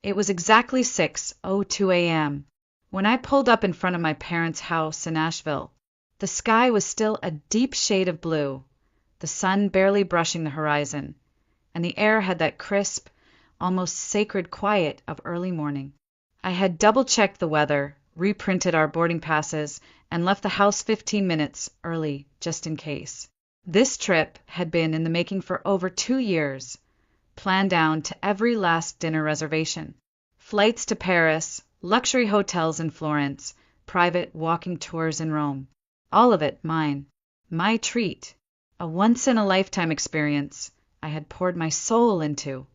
It was exactly 6:02 a.m. when I pulled up in front of my parents' house in Asheville. The sky was still a deep shade of blue, the sun barely brushing the horizon, and the air had that crisp, almost sacred quiet of early morning. I had double-checked the weather, reprinted our boarding passes, and left the house 15 minutes early, just in case. This trip had been in the making for over 2 years, planned down to every last dinner reservation. Flights to Paris, luxury hotels in Florence, private walking tours in Rome. All of it mine. My treat. A once-in-a-lifetime experience I had poured my soul into.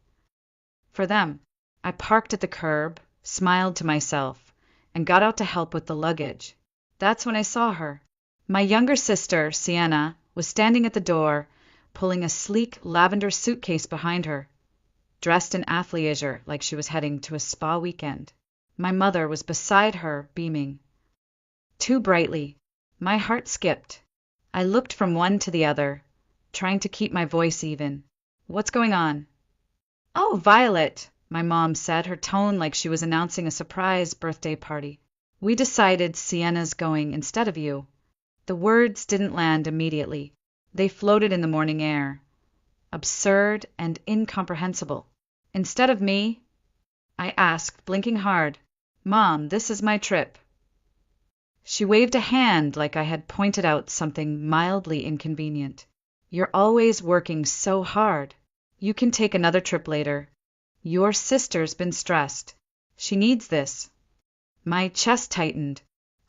For them. I parked at the curb, smiled to myself, and got out to help with the luggage. That's when I saw her. My younger sister, Sienna, was standing at the door, pulling a sleek lavender suitcase behind her, dressed in athleisure like she was heading to a spa weekend. My mother was beside her, beaming. Too brightly. My heart skipped. I looked from one to the other, trying to keep my voice even. What's going on? Oh, Violet, my mom said, her tone like she was announcing a surprise birthday party. We decided Sienna's going instead of you. The words didn't land immediately. They floated in the morning air. Absurd and incomprehensible. Instead of me? I asked, blinking hard. Mom, this is my trip. She waved a hand like I had pointed out something mildly inconvenient. You're always working so hard. You can take another trip later. Your sister's been stressed. She needs this. My chest tightened.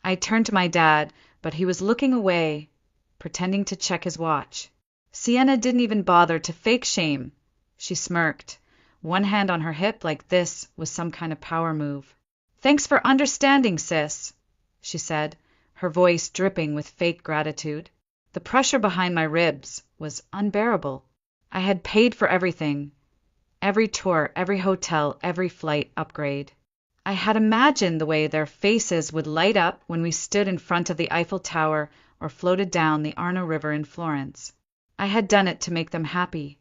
I turned to my dad, but he was looking away, pretending to check his watch. Sienna didn't even bother to fake shame. She smirked, one hand on her hip like this was some kind of power move. Thanks for understanding, sis, she said, her voice dripping with fake gratitude. The pressure behind my ribs was unbearable. I had paid for everything. Every tour, every hotel, every flight upgrade. I had imagined the way their faces would light up when we stood in front of the Eiffel Tower or floated down the Arno River in Florence. I had done it to make them happy,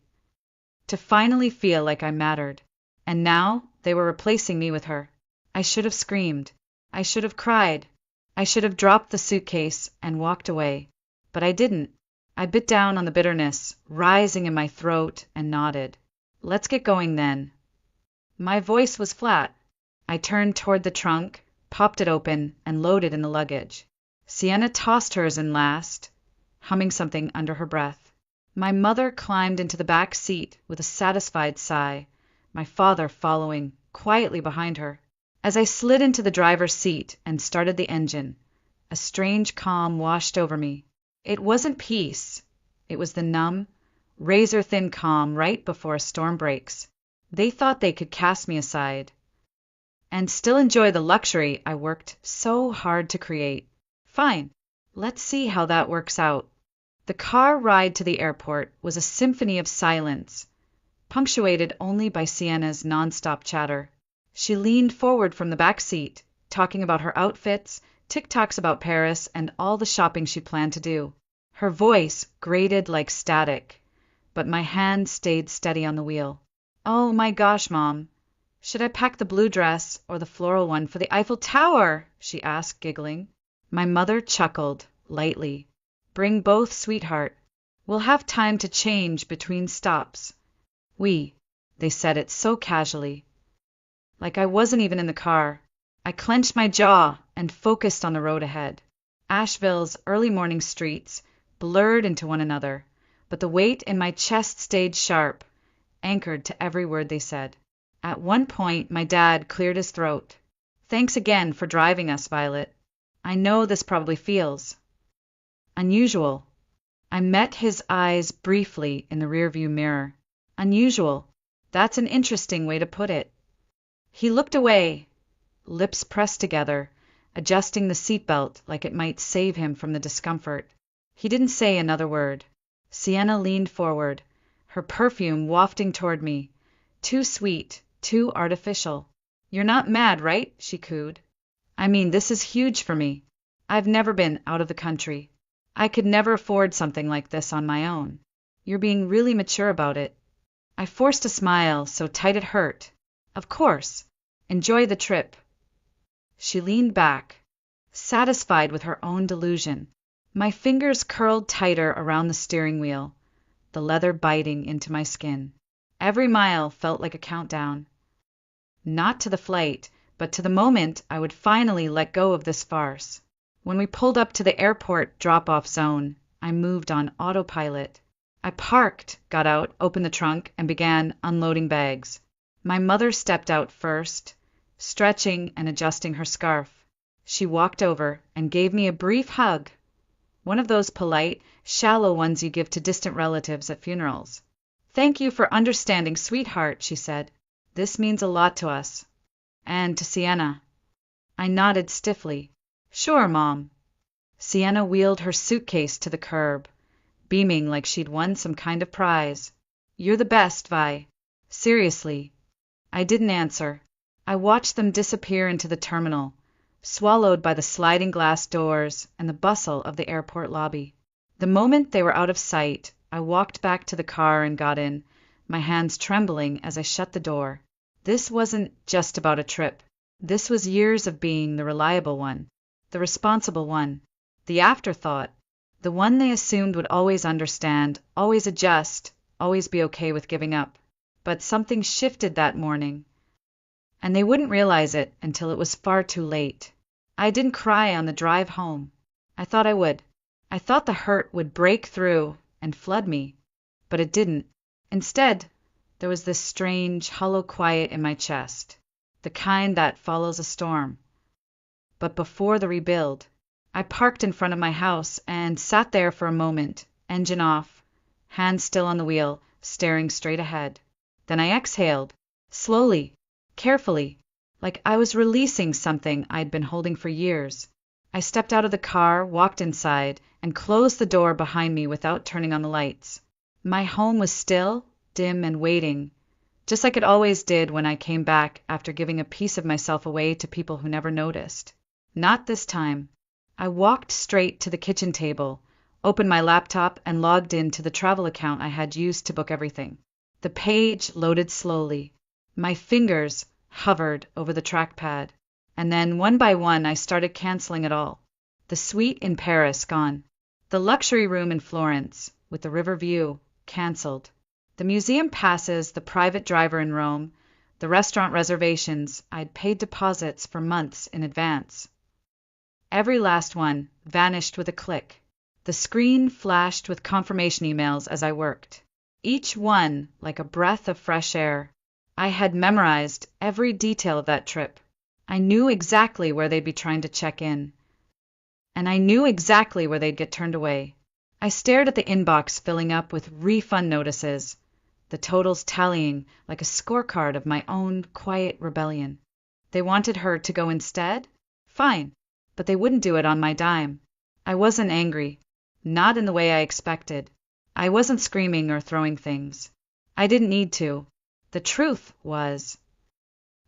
to finally feel like I mattered. And now they were replacing me with her. I should have screamed. I should have cried. I should have dropped the suitcase and walked away. But I didn't. I bit down on the bitterness, rising in my throat, and nodded. Let's get going then. My voice was flat. I turned toward the trunk, popped it open, and loaded in the luggage. Sienna tossed hers in last, humming something under her breath. My mother climbed into the back seat with a satisfied sigh, my father following quietly behind her. As I slid into the driver's seat and started the engine, a strange calm washed over me. It wasn't peace. It was the numb, razor-thin calm right before a storm breaks. They thought they could cast me aside and still enjoy the luxury I worked so hard to create. Fine, let's see how that works out. The car ride to the airport was a symphony of silence, punctuated only by Sienna's nonstop chatter. She leaned forward from the back seat, talking about her outfits, TikToks about Paris, and all the shopping she planned to do. Her voice grated like static, but my hand stayed steady on the wheel. Oh my gosh, Mom. Should I pack the blue dress or the floral one for the Eiffel Tower? She asked, giggling. My mother chuckled, lightly. Bring both, sweetheart. We'll have time to change between stops. They said it so casually, like I wasn't even in the car. I clenched my jaw and focused on the road ahead. Asheville's early morning streets blurred into one another, but the weight in my chest stayed sharp, anchored to every word they said. At one point, my dad cleared his throat. Thanks again for driving us, Violet. I know this probably feels unusual. I met his eyes briefly in the rearview mirror. Unusual. That's an interesting way to put it. He looked away, lips pressed together, adjusting the seatbelt like it might save him from the discomfort. He didn't say another word. Sienna leaned forward, her perfume wafting toward me. Too sweet, too artificial. You're not mad, right? She cooed. I mean, this is huge for me. I've never been out of the country. I could never afford something like this on my own. You're being really mature about it. I forced a smile so tight it hurt. Of course. Enjoy the trip." She leaned back, satisfied with her own delusion. My fingers curled tighter around the steering wheel, the leather biting into my skin. Every mile felt like a countdown. Not to the flight, but to the moment I would finally let go of this farce. When we pulled up to the airport drop-off zone, I moved on autopilot. I parked, got out, opened the trunk, and began unloading bags. My mother stepped out first, stretching and adjusting her scarf. She walked over and gave me a brief hug, one of those polite, shallow ones you give to distant relatives at funerals. "Thank you for understanding, sweetheart," she said. "This means a lot to us." "And to Sienna." I nodded stiffly. "Sure, Mom." Sienna wheeled her suitcase to the curb, beaming like she'd won some kind of prize. "You're the best, Vi. Seriously." I didn't answer. I watched them disappear into the terminal, swallowed by the sliding glass doors and the bustle of the airport lobby. The moment they were out of sight, I walked back to the car and got in, my hands trembling as I shut the door. This wasn't just about a trip. This was years of being the reliable one, the responsible one, the afterthought, the one they assumed would always understand, always adjust, always be okay with giving up. But something shifted that morning, and they wouldn't realize it until it was far too late. I didn't cry on the drive home. I thought I would. I thought the hurt would break through and flood me, but it didn't. Instead, there was this strange, hollow quiet in my chest, the kind that follows a storm. But before the rebuild, I parked in front of my house and sat there for a moment, engine off, hands still on the wheel, staring straight ahead. Then I exhaled, slowly, carefully, like I was releasing something I'd been holding for years. I stepped out of the car, walked inside, and closed the door behind me without turning on the lights. My home was still, dim, and waiting, just like it always did when I came back after giving a piece of myself away to people who never noticed. Not this time. I walked straight to the kitchen table, opened my laptop, and logged in to the travel account I had used to book everything. The page loaded slowly. My fingers hovered over the trackpad, and then one by one I started canceling it all. The suite in Paris gone. The luxury room in Florence, with the river view, canceled. The museum passes, the private driver in Rome, the restaurant reservations I'd paid deposits for months in advance. Every last one vanished with a click. The screen flashed with confirmation emails as I worked, each one like a breath of fresh air. I had memorized every detail of that trip. I knew exactly where they'd be trying to check in, and I knew exactly where they'd get turned away. I stared at the inbox filling up with refund notices, the totals tallying like a scorecard of my own quiet rebellion. They wanted her to go instead? Fine, but they wouldn't do it on my dime. I wasn't angry, not in the way I expected. I wasn't screaming or throwing things. I didn't need to. The truth was,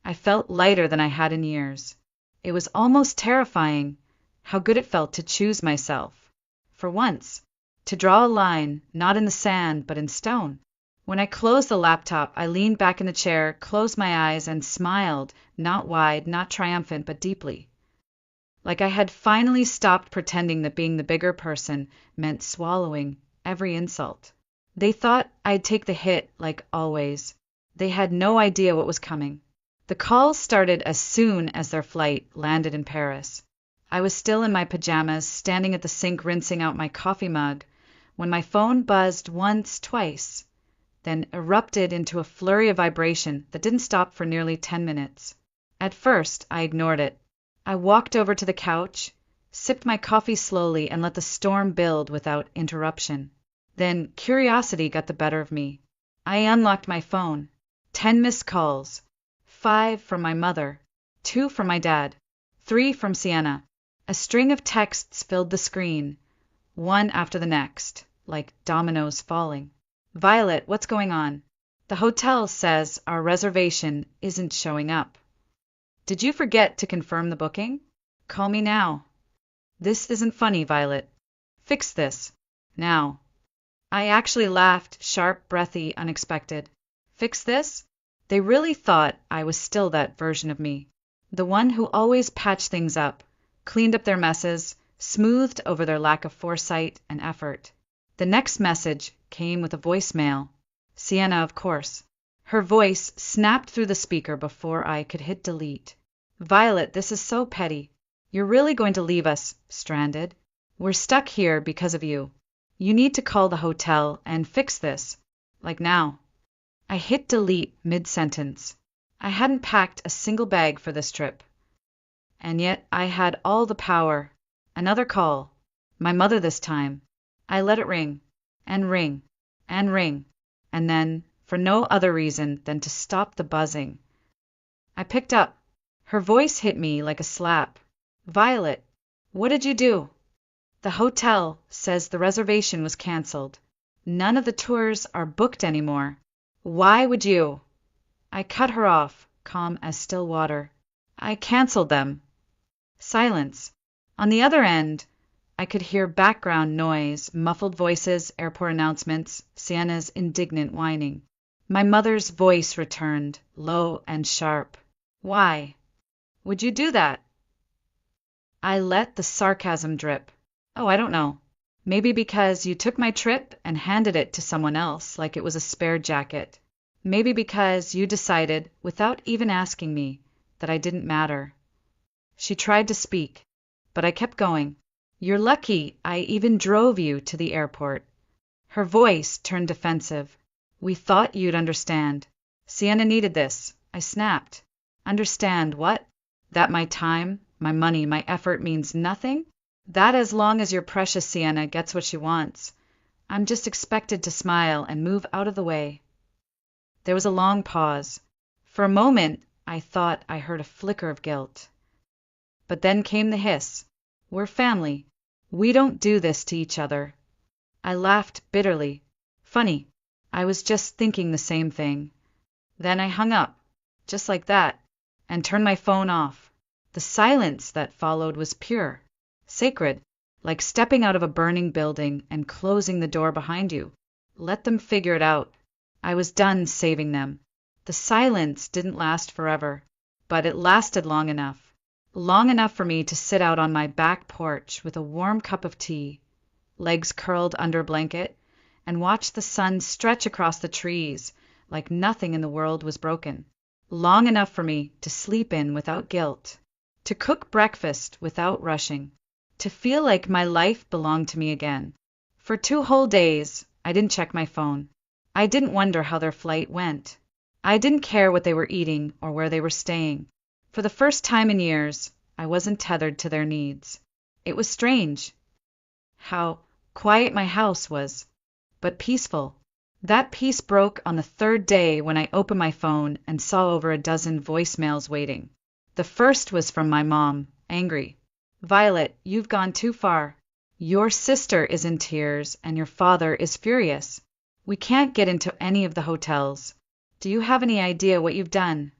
I felt lighter than I had in years. It was almost terrifying how good it felt to choose myself. For once, to draw a line, not in the sand, but in stone. When I closed the laptop, I leaned back in the chair, closed my eyes, and smiled, not wide, not triumphant, but deeply. Like I had finally stopped pretending that being the bigger person meant swallowing every insult. They thought I'd take the hit, like always. They had no idea what was coming. The calls started as soon as their flight landed in Paris. I was still in my pajamas, standing at the sink rinsing out my coffee mug, when my phone buzzed once, twice, then erupted into a flurry of vibration that didn't stop for nearly 10 minutes. At first, I ignored it. I walked over to the couch, sipped my coffee slowly, and let the storm build without interruption. Then curiosity got the better of me. I unlocked my phone. 10 missed calls. 5 from my mother. 2 from my dad. 3 from Sienna. A string of texts filled the screen, one after the next, like dominoes falling. "Violet, what's going on? The hotel says our reservation isn't showing up. Did you forget to confirm the booking? Call me now. This isn't funny, Violet. Fix this. Now." I actually laughed, sharp, breathy, unexpected. "Fix this? They really thought I was still that version of me, the one who always patched things up, cleaned up their messes, smoothed over their lack of foresight and effort. The next message came with a voicemail. Sienna, of course. Her voice snapped through the speaker before I could hit delete. Violet, this is so petty. You're really going to leave us stranded? We're stuck here because of you. You need to call the hotel and fix this. Like now. I hit delete mid-sentence. I hadn't packed a single bag for this trip. And yet I had all the power. Another call. My mother this time. I let it ring, and ring, and ring, and then, for no other reason than to stop the buzzing, I picked up. Her voice hit me like a slap. Violet, what did you do? The hotel says the reservation was canceled. None of the tours are booked anymore. Why would you? I cut her off, calm as still water. I canceled them. Silence. On the other end, I could hear background noise, muffled voices, airport announcements, Sienna's indignant whining. My mother's voice returned, low and sharp. Why would you do that? I let the sarcasm drip. Oh, I don't know. Maybe because you took my trip and handed it to someone else like it was a spare jacket. Maybe because you decided, without even asking me, that I didn't matter. She tried to speak, but I kept going. You're lucky I even drove you to the airport. Her voice turned defensive. We thought you'd understand. Sienna needed this. I snapped. Understand what? That my time, my money, my effort means nothing? That as long as your precious Sienna gets what she wants, I'm just expected to smile and move out of the way. There was a long pause. For a moment, I thought I heard a flicker of guilt. But then came the hiss. We're family. We don't do this to each other. I laughed bitterly. Funny. I was just thinking the same thing. Then I hung up, just like that, and turned my phone off. The silence that followed was pure, sacred, like stepping out of a burning building and closing the door behind you. Let them figure it out. I was done saving them. The silence didn't last forever, but it lasted long enough. Long enough for me to sit out on my back porch with a warm cup of tea, legs curled under a blanket, and watch the sun stretch across the trees like nothing in the world was broken. Long enough for me to sleep in without guilt, to cook breakfast without rushing, to feel like my life belonged to me again. For 2 whole days, I didn't check my phone. I didn't wonder how their flight went. I didn't care what they were eating or where they were staying. For the first time in years, I wasn't tethered to their needs. It was strange how quiet my house was, but peaceful. That peace broke on the 3rd day when I opened my phone and saw over a dozen voicemails waiting. The first was from my mom, angry. Violet, you've gone too far. Your sister is in tears and your father is furious. We can't get into any of the hotels. Do you have any idea what you've done?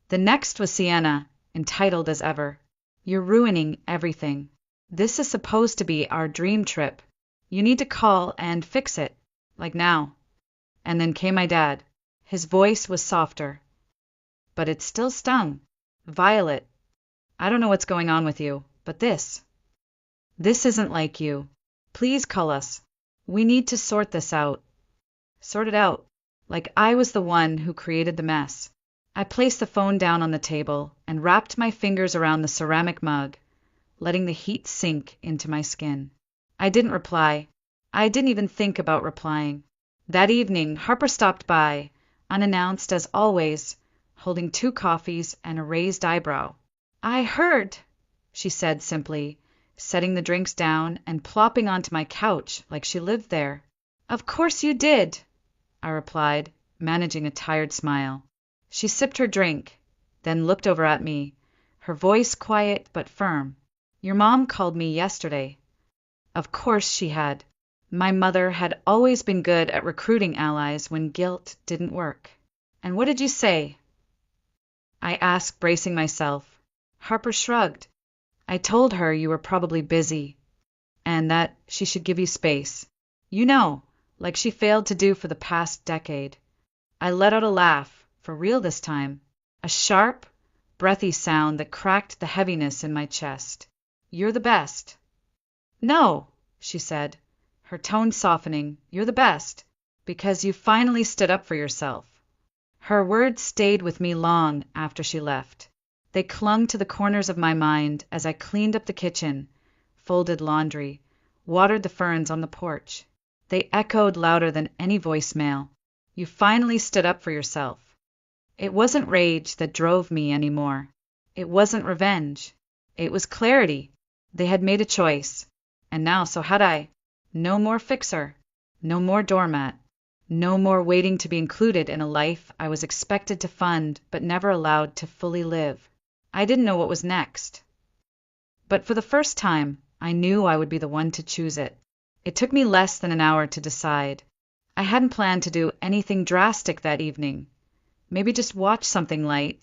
The next was Sienna, entitled as ever. You're ruining everything. This is supposed to be our dream trip. You need to call and fix it, like now. And then came my dad. His voice was softer, but it still stung. Violet, I don't know what's going on with you, but this isn't like you. Please call us. We need to sort this out. Sort it out, like I was the one who created the mess. I placed the phone down on the table and wrapped my fingers around the ceramic mug, letting the heat sink into my skin. I didn't reply. I didn't even think about replying. That evening, Harper stopped by, unannounced as always, holding 2 coffees and a raised eyebrow. I heard, she said simply, setting the drinks down and plopping onto my couch like she lived there. Of course you did, I replied, managing a tired smile. She sipped her drink, then looked over at me, her voice quiet but firm. Your mom called me yesterday. Of course she had. My mother had always been good at recruiting allies when guilt didn't work. And what did you say? I asked, bracing myself. Harper shrugged. I told her you were probably busy, and that she should give you space. You know, like she failed to do for the past decade. I let out a laugh. for real this time. A sharp, breathy sound that cracked the heaviness in my chest. "You're the best." "No," she said, her tone softening. "You're the best, because you finally stood up for yourself." Her words stayed with me long after she left. They clung to the corners of my mind as I cleaned up the kitchen, folded laundry, watered the ferns on the porch. They echoed louder than any voicemail. You finally stood up for yourself. It wasn't rage that drove me anymore. It wasn't revenge. It was clarity. They had made a choice. And now so had I. No more fixer. No more doormat. No more waiting to be included in a life I was expected to fund but never allowed to fully live. I didn't know what was next. But for the first time, I knew I would be the one to choose it. It took me less than an hour to decide. I hadn't planned to do anything drastic that evening. Maybe just watch something light,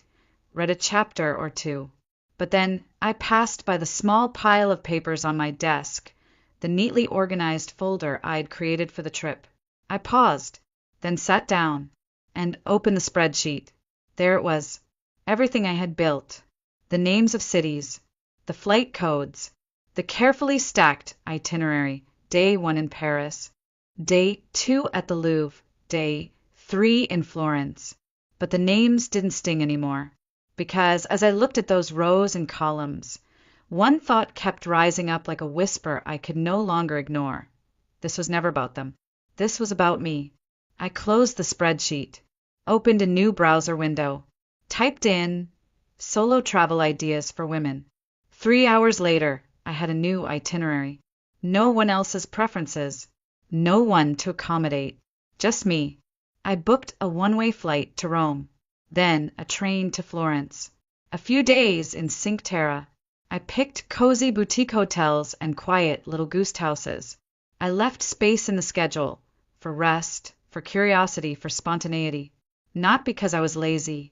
read a chapter or two. But then I passed by the small pile of papers on my desk, the neatly organized folder I'd created for the trip. I paused, then sat down, and opened the spreadsheet. There it was, everything I had built, the names of cities, the flight codes, the carefully stacked itinerary, day 1 in Paris, day 2 at the Louvre, day 3 in Florence. But the names didn't sting anymore, because as I looked at those rows and columns, one thought kept rising up like a whisper I could no longer ignore. This was never about them. This was about me. I closed the spreadsheet, opened a new browser window, typed in solo travel ideas for women. 3 hours later, I had a new itinerary. No one else's preferences. No one to accommodate. Just me. I booked a one-way flight to Rome, then a train to Florence. A few days in Cinque Terre. I picked cozy boutique hotels and quiet little ghost houses. I left space in the schedule for rest, for curiosity, for spontaneity. Not because I was lazy,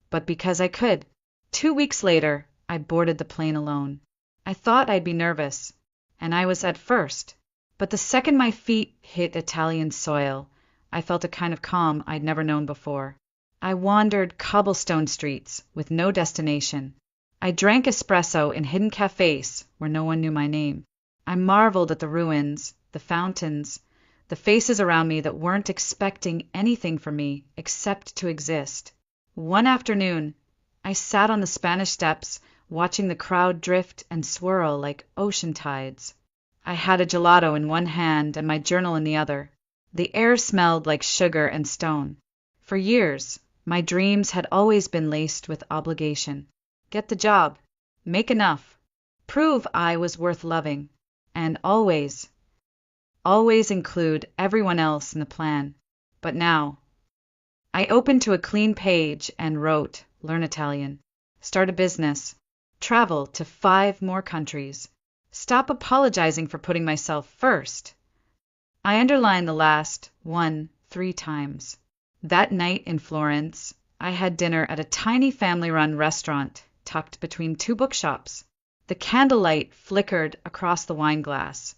but because I could. 2 weeks later, I boarded the plane alone. I thought I'd be nervous, and I was at first. But the second my feet hit Italian soil, I felt a kind of calm I'd never known before. I wandered cobblestone streets with no destination. I drank espresso in hidden cafes where no one knew my name. I marveled at the ruins, the fountains, the faces around me that weren't expecting anything from me except to exist. One afternoon, I sat on the Spanish Steps watching the crowd drift and swirl like ocean tides. I had a gelato in one hand and my journal in the other. The air smelled like sugar and stone. For years, my dreams had always been laced with obligation. Get the job, make enough, prove I was worth loving, and always include everyone else in the plan. But now, I opened to a clean page and wrote, learn Italian, start a business, travel to 5 more countries, stop apologizing for putting myself first. I underlined the last one 3 times. That night in Florence, I had dinner at a tiny family-run restaurant tucked between 2 bookshops. The candlelight flickered across the wine glass,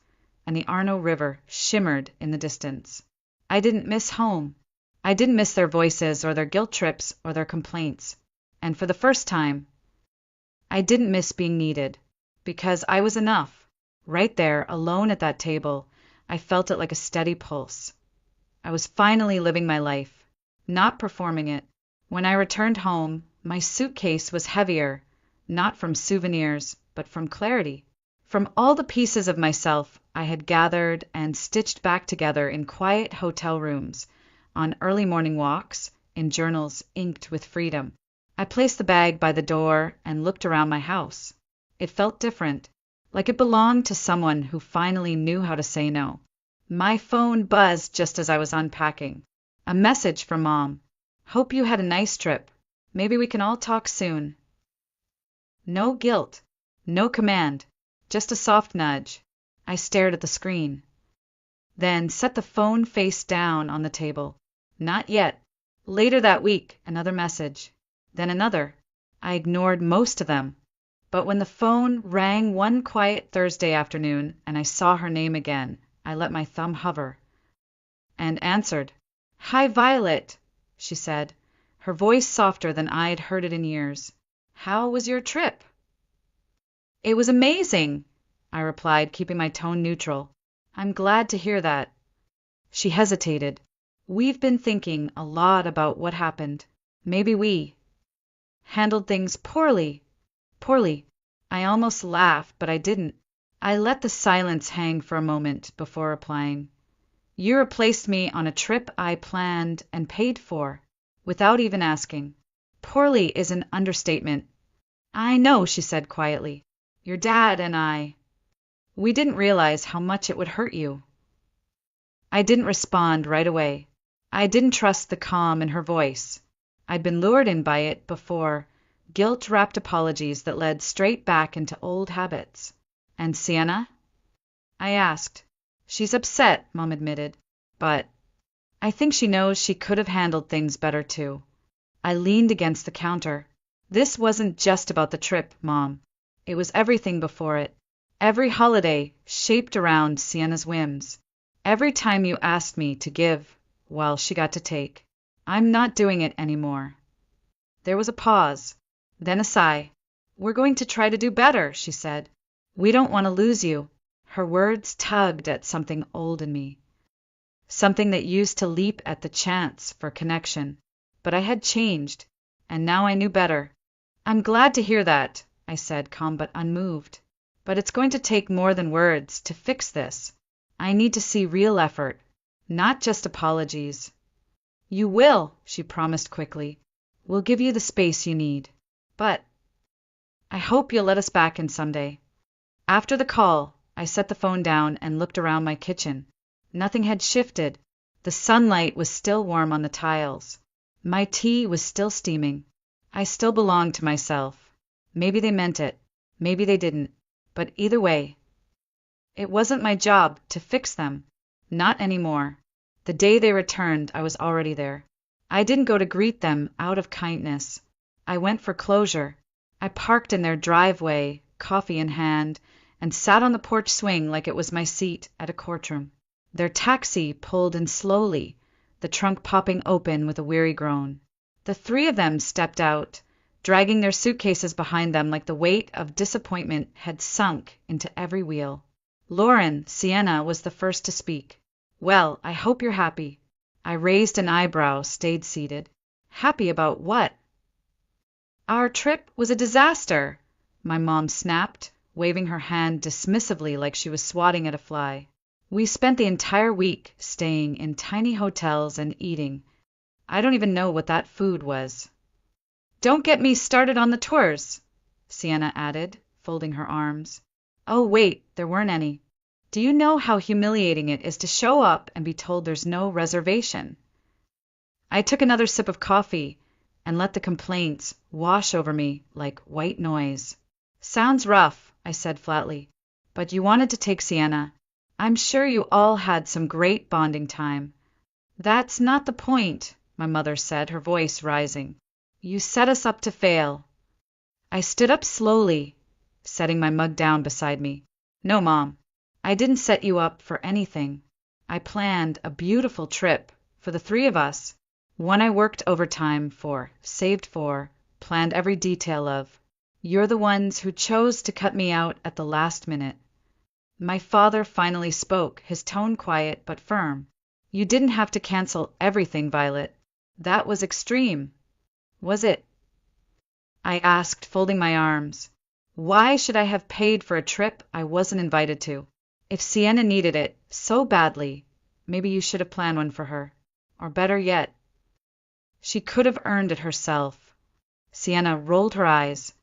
and the Arno River shimmered in the distance. I didn't miss home. I didn't miss their voices or their guilt trips or their complaints. And for the first time, I didn't miss being needed, because I was enough. Right there, alone at that table, I felt it like a steady pulse. I was finally living my life, not performing it. When I returned home, my suitcase was heavier, not from souvenirs, but from clarity. From all the pieces of myself I had gathered and stitched back together in quiet hotel rooms, on early morning walks, in journals inked with freedom. I placed the bag by the door and looked around my house. It felt different, like it belonged to someone who finally knew how to say no. My phone buzzed just as I was unpacking. A message from Mom. Hope you had a nice trip. Maybe we can all talk soon. No guilt, no command, just a soft nudge. I stared at the screen, then set the phone face down on the table. Not yet. Later that week, another message, then another. I ignored most of them. But when the phone rang one quiet Thursday afternoon and I saw her name again, I let my thumb hover and answered. "Hi, Violet," she said, her voice softer than I'd heard it in years. "How was your trip?" "It was amazing," I replied, keeping my tone neutral. "I'm glad to hear that." She hesitated. "We've been thinking a lot about what happened. Maybe we handled things poorly." Poorly. I almost laughed, but I didn't. I let the silence hang for a moment before replying. "You replaced me on a trip I planned and paid for, without even asking. Poorly is an understatement." "I know," she said quietly. "Your dad and we didn't realize how much it would hurt you." I didn't respond right away. I didn't trust the calm in her voice. I'd been lured in by it before, guilt-wrapped apologies that led straight back into old habits. "And Sienna?" I asked. "She's upset," Mom admitted. "But I think she knows she could have handled things better too." I leaned against the counter. "This wasn't just about the trip, Mom. It was everything before it. Every holiday shaped around Sienna's whims. Every time you asked me to give, well, she got to take. I'm not doing it anymore." There was a pause, then a sigh. "We're going to try to do better," she said. "We don't want to lose you." Her words tugged at something old in me, something that used to leap at the chance for connection. But I had changed, and now I knew better. "I'm glad to hear that," I said, calm but unmoved. "But it's going to take more than words to fix this. I need to see real effort, not just apologies." "You will," she promised quickly. "We'll give you the space you need. But I hope you'll let us back in someday." After the call, I set the phone down and looked around my kitchen. Nothing had shifted. The sunlight was still warm on the tiles. My tea was still steaming. I still belonged to myself. Maybe they meant it. Maybe they didn't. But either way, it wasn't my job to fix them. Not anymore. The day they returned, I was already there. I didn't go to greet them out of kindness. I went for closure. I parked in their driveway, coffee in hand, and sat on the porch swing like it was my seat at a courtroom. Their taxi pulled in slowly, the trunk popping open with a weary groan. The three of them stepped out, dragging their suitcases behind them like the weight of disappointment had sunk into every wheel. Lauren, Sienna, was the first to speak. "Well, I hope you're happy." I raised an eyebrow, stayed seated. "Happy about what?" "Our trip was a disaster," my mom snapped, waving her hand dismissively like she was swatting at a fly. "We spent the entire week staying in tiny hotels and eating. I don't even know what that food was." "Don't get me started on the tours," Sienna added, folding her arms. "Oh, wait, there weren't any. Do you know how humiliating it is to show up and be told there's no reservation?" I took another sip of coffee and let the complaints wash over me like white noise. "Sounds rough," I said flatly, "but you wanted to take Sienna. I'm sure you all had some great bonding time." "That's not the point," my mother said, her voice rising. "You set us up to fail." I stood up slowly, setting my mug down beside me. "No, Mom, I didn't set you up for anything. I planned a beautiful trip for the three of us. One I worked overtime for, saved for, planned every detail of. You're the ones who chose to cut me out at the last minute." My father finally spoke, his tone quiet but firm. "You didn't have to cancel everything, Violet. That was extreme." "Was it?" I asked, folding my arms. Why should I have paid for a trip I wasn't invited to? If Sienna needed it so badly, maybe you should have planned one for her. Or better yet, she could have earned it herself. Sienna rolled her eyes.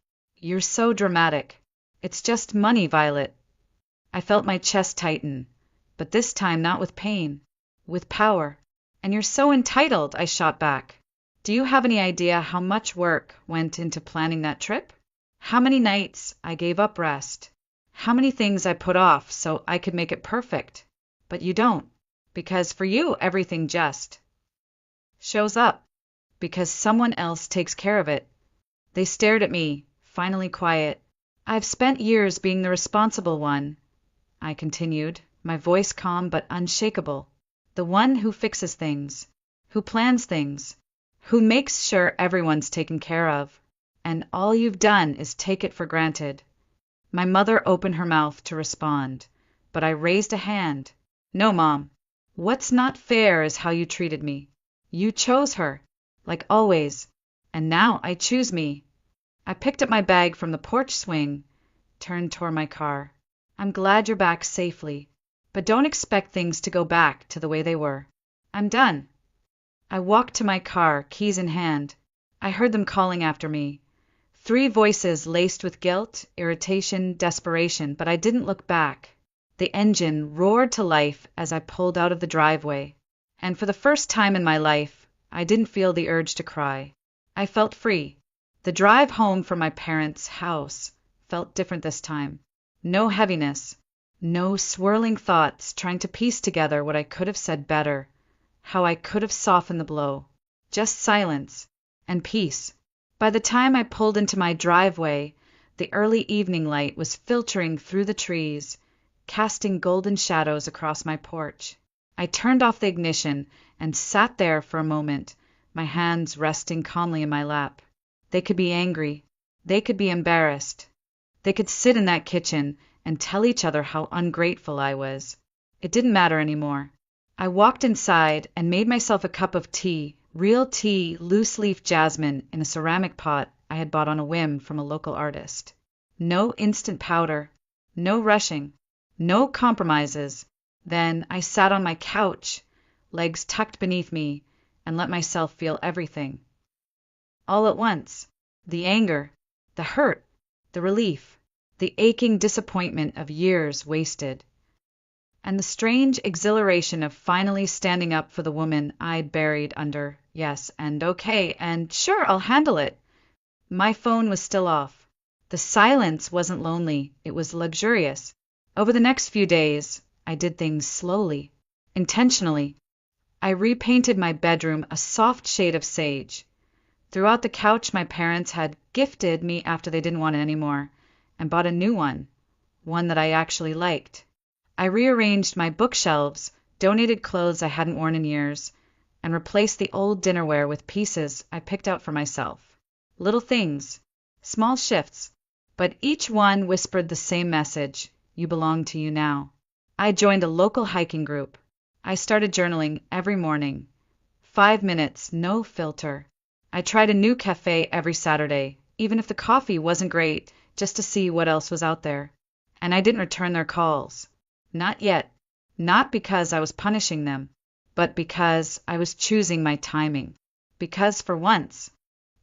"You're so dramatic. It's just money, Violet." I felt my chest tighten, but this time not with pain, with power. "And you're so entitled," I shot back. "Do you have any idea how much work went into planning that trip? How many nights I gave up rest? How many things I put off so I could make it perfect? But you don't, because for you everything just shows up, because someone else takes care of it." They stared at me, finally quiet. "I've spent years being the responsible one," I continued, my voice calm but unshakable. "The one who fixes things, who plans things, who makes sure everyone's taken care of, and all you've done is take it for granted. My mother opened her mouth to respond, but I raised a hand. No, Mom. What's not fair is how you treated me. You chose her, like always, and now I choose me. I picked up my bag from the porch swing, turned toward my car. I'm glad you're back safely, but don't expect things to go back to the way they were. I'm done. I walked to my car, keys in hand. I heard them calling after me. 3 voices laced with guilt, irritation, desperation, but I didn't look back. The engine roared to life as I pulled out of the driveway, and for the first time in my life, I didn't feel the urge to cry. I felt free. The drive home from my parents' house felt different this time. No heaviness, no swirling thoughts trying to piece together what I could have said better, how I could have softened the blow. Just silence and peace. By the time I pulled into my driveway, the early evening light was filtering through the trees, casting golden shadows across my porch. I turned off the ignition and sat there for a moment, my hands resting calmly in my lap. They could be angry. They could be embarrassed. They could sit in that kitchen and tell each other how ungrateful I was. It didn't matter anymore. I walked inside and made myself a cup of tea, real tea, loose-leaf jasmine in a ceramic pot I had bought on a whim from a local artist. No instant powder, no rushing. No compromises. Then I sat on my couch, legs tucked beneath me, and let myself feel everything. All at once. The anger, the hurt, the relief, the aching disappointment of years wasted, and the strange exhilaration of finally standing up for the woman I'd buried under yes and okay and sure I'll handle it. My phone was still off. The silence wasn't lonely, it was luxurious. Over the next few days, I did things slowly, intentionally. I repainted my bedroom a soft shade of sage. Threw out the couch my parents had gifted me after they didn't want it anymore, and bought a new one that I actually liked. I rearranged my bookshelves, donated clothes I hadn't worn in years, and replaced the old dinnerware with pieces I picked out for myself. Little things, small shifts, but each one whispered the same message. You belong to you now. I joined a local hiking group. I started journaling every morning. 5 minutes, no filter. I tried a new cafe every Saturday, even if the coffee wasn't great, just to see what else was out there. And I didn't return their calls. Not yet. Not because I was punishing them, but because I was choosing my timing. Because for once,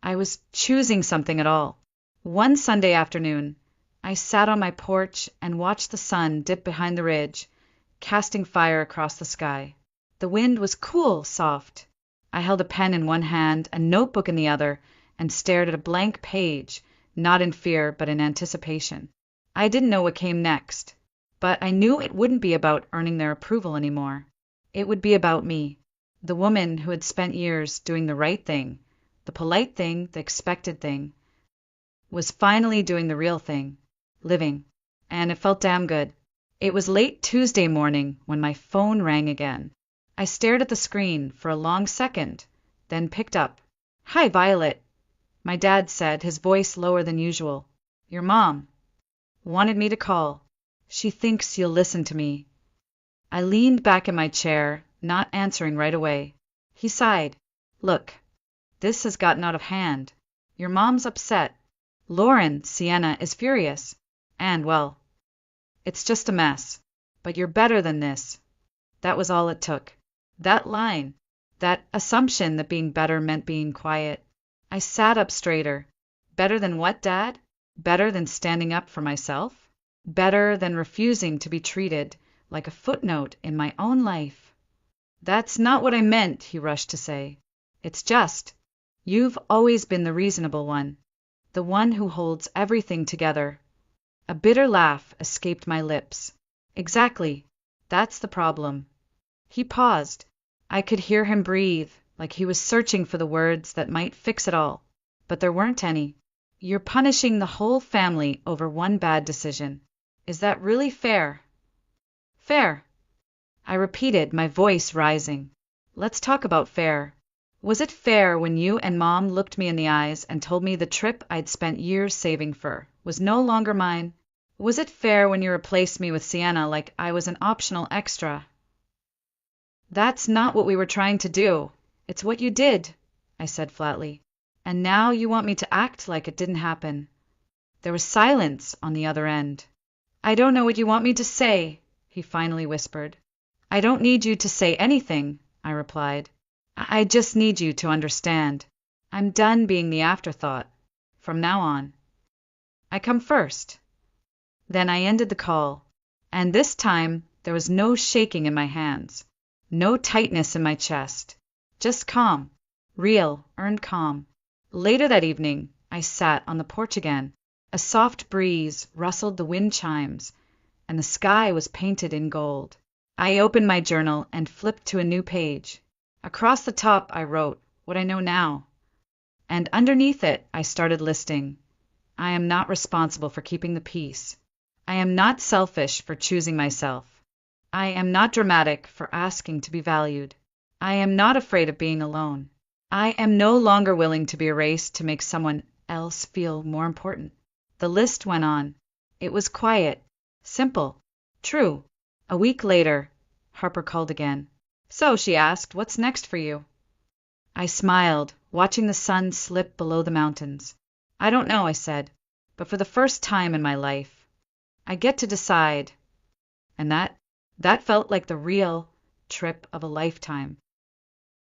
I was choosing something at all. One Sunday afternoon, I sat on my porch and watched the sun dip behind the ridge, casting fire across the sky. The wind was cool, soft. I held a pen in one hand, a notebook in the other, and stared at a blank page, not in fear but in anticipation. I didn't know what came next, but I knew it wouldn't be about earning their approval anymore. It would be about me, the woman who had spent years doing the right thing, the polite thing, the expected thing, was finally doing the real thing. Living, and it felt damn good. It was late Tuesday morning when my phone rang again. I stared at the screen for a long second, then picked up. Hi, Violet, my dad said, his voice lower than usual. Your mom wanted me to call. She thinks you'll listen to me. I leaned back in my chair, not answering right away. He sighed. Look, this has gotten out of hand. Your mom's upset. Lauren, Sienna, is furious. And, well, it's just a mess. But you're better than this. That was all it took. That line. That assumption that being better meant being quiet. I sat up straighter. Better than what, Dad? Better than standing up for myself? Better than refusing to be treated like a footnote in my own life? That's not what I meant, he rushed to say. It's just, you've always been the reasonable one. The one who holds everything together. A bitter laugh escaped my lips. Exactly. That's the problem. He paused. I could hear him breathe, like he was searching for the words that might fix it all. But there weren't any. You're punishing the whole family over one bad decision. Is that really fair? Fair, I repeated, my voice rising. Let's talk about fair. Was it fair when you and Mom looked me in the eyes and told me the trip I'd spent years saving for was no longer mine? Was it fair when you replaced me with Sienna like I was an optional extra? That's not what we were trying to do. It's what you did, I said flatly. And now you want me to act like it didn't happen. There was silence on the other end. I don't know what you want me to say, he finally whispered. I don't need you to say anything, I replied. I just need you to understand. I'm done being the afterthought. From now on, I come first. Then I ended the call, and this time there was no shaking in my hands, no tightness in my chest, just calm, real, earned calm. Later that evening, I sat on the porch again. A soft breeze rustled the wind chimes, and the sky was painted in gold. I opened my journal and flipped to a new page. Across the top, I wrote what I know now, and underneath it, I started listing. I am not responsible for keeping the peace. I am not selfish for choosing myself. I am not dramatic for asking to be valued. I am not afraid of being alone. I am no longer willing to be erased to make someone else feel more important. The list went on. It was quiet, simple, true. A week later, Harper called again. So, she asked, what's next for you? I smiled, watching the sun slip below the mountains. I don't know, I said, but for the first time in my life, I get to decide. And that felt like the real trip of a lifetime.